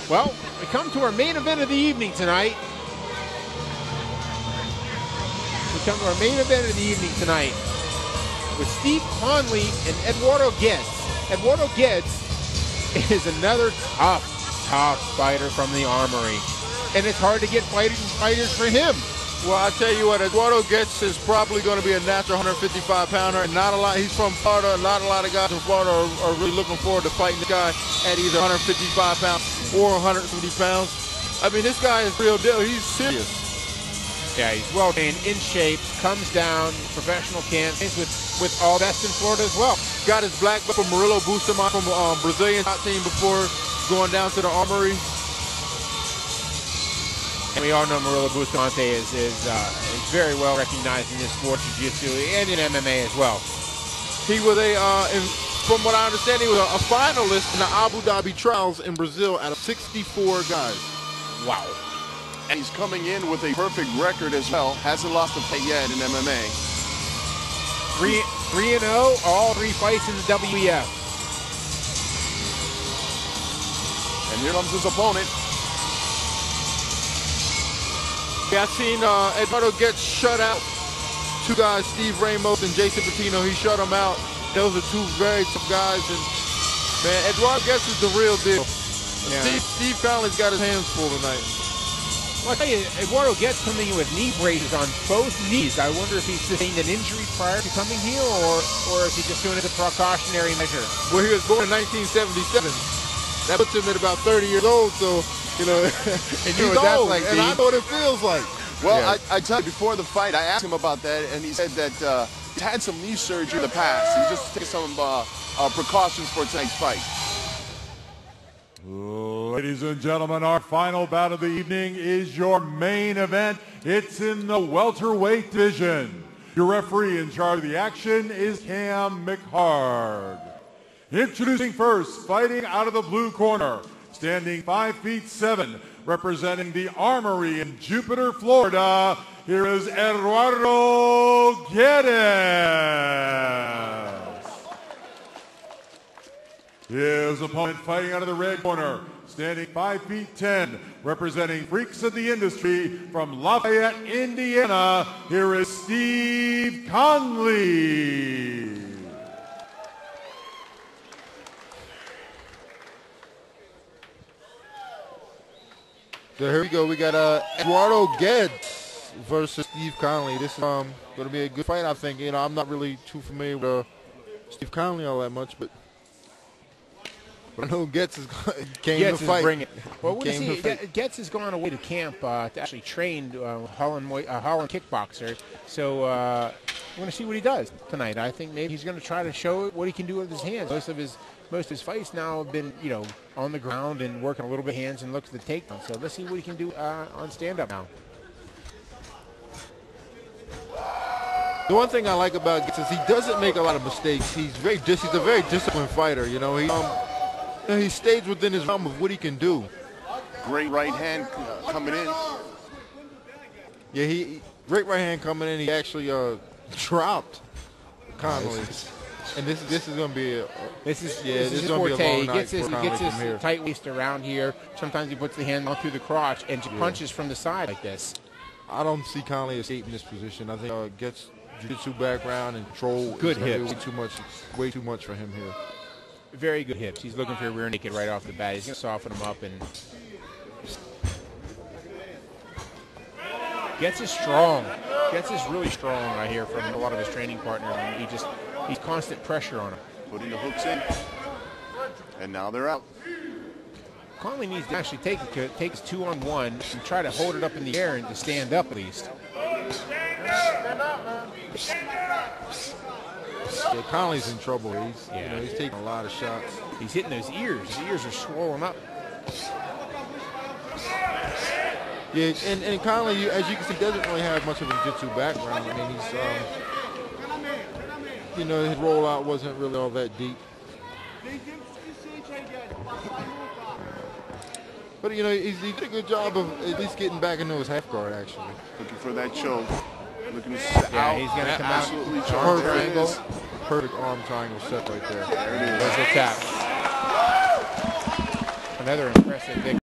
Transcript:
Well, we come to our main event of the evening tonight. With Steve Conley and Eduardo Guedes. Eduardo Guedes is another tough fighter from the Armory. And it's hard to get fighters for him. Well, I tell you what, Eduardo Guedes is probably going to be a natural 155-pounder. And not a lot. He's from Florida. Not a lot of guys in Florida are really looking forward to fighting the guy at either 155 pounds or 170 pounds. I mean, this guy is real deal. He's serious. Yeah, he's well trained, in shape, comes down, professional campaigns with all best in Florida as well. Got his black belt from Murilo Bustamante from Brazilian top team before going down to the Armory. And we all know Murilo Bustamante is very well recognized in this sport, jiu-jitsu, and in MMA as well. He was from what I understand, he was a finalist in the Abu Dhabi trials in Brazil out of 64 guys. Wow. And he's coming in with a perfect record as well. Hasn't lost a fight yet in MMA. 3-0, all 3 fights in the WEF. And here comes his opponent. Yeah, I've seen Eduardo get shut out. 2 guys, Steve Ramos and Jason Patino, he shut them out. Those are 2 very tough guys. And man, Eduardo Guedes is the real deal. Yeah. Steve Conley's got his hands full tonight. Well, I tell you, Eduardo Guedes coming in with knee braces on both knees. I wonder if he sustained an injury prior to coming here, or is he just doing it as a precautionary measure? Well, he was born in 1977. That puts him at about 30 years old, so, you know, and you know what that's like, and I know what it feels like. Well, yeah. I tell you, before the fight, I asked him about that, and he said that he had some knee surgery in the past. He's just taking some precautions for tonight's fight. Ladies and gentlemen, our final bout of the evening is your main event. It's in the welterweight division. Your referee in charge of the action is Cam McHard. Introducing first, fighting out of the blue corner, standing 5'7", representing the Armory in Jupiter, Florida, here is Eduardo Guedes. His opponent fighting out of the red corner, standing 5'10", representing freaks of the industry from Lafayette, Indiana, here is Steve Conley. So here we go. We got Eduardo Guedes versus Steve Conley. This is going to be a good fight, I think. You know, I'm not really too familiar with Steve Conley all that much, but I know Guedes came to fight. Bring it. Well, Guedes has gone away to camp to actually train Holland kickboxer. So we're going to see what he does tonight. I think maybe he's going to try to show what he can do with his hands. Most of his fights now have been, you know, on the ground and working a little bit hands and look at the takedown. So let's see what he can do on stand-up now. The one thing I like about Guedes is he doesn't make a lot of mistakes. He's a very disciplined fighter. You know, he stays within his realm of what he can do. Great right hand coming in. Yeah, great right hand coming in. He actually dropped Conley. And this is going to be this is going to be a long night for Conley. He gets his tight waist around here. Sometimes he puts the hand on through the crotch and punches from the side like this. I don't see Conley escaping this position. I think gets jiu-jitsu background and control. Good hips. Way too much for him here. Very good hips. He's looking for a rear naked right off the bat. He's going to soften him up. And Guedes is strong. Guedes is really strong, I hear, from a lot of his training partners. And he's constant pressure on him. Putting the hooks in. And now they're out. Conley needs to actually take his 2-on-1 and try to hold it up in the air and to stand up at least. Yeah, Conley's in trouble. He's taking a lot of shots. He's hitting those ears. His ears are swollen up. Yeah, and Conley, as you can see, doesn't really have much of a jiu-jitsu background. I mean, he's, his rollout wasn't really all that deep. But, he did a good job of at least getting back into his half guard, actually. Looking for that choke. Looking to sit out. He's going to come absolutely out. Perfect arm triangle set right there. There it is. There's the tap. Another impressive victory.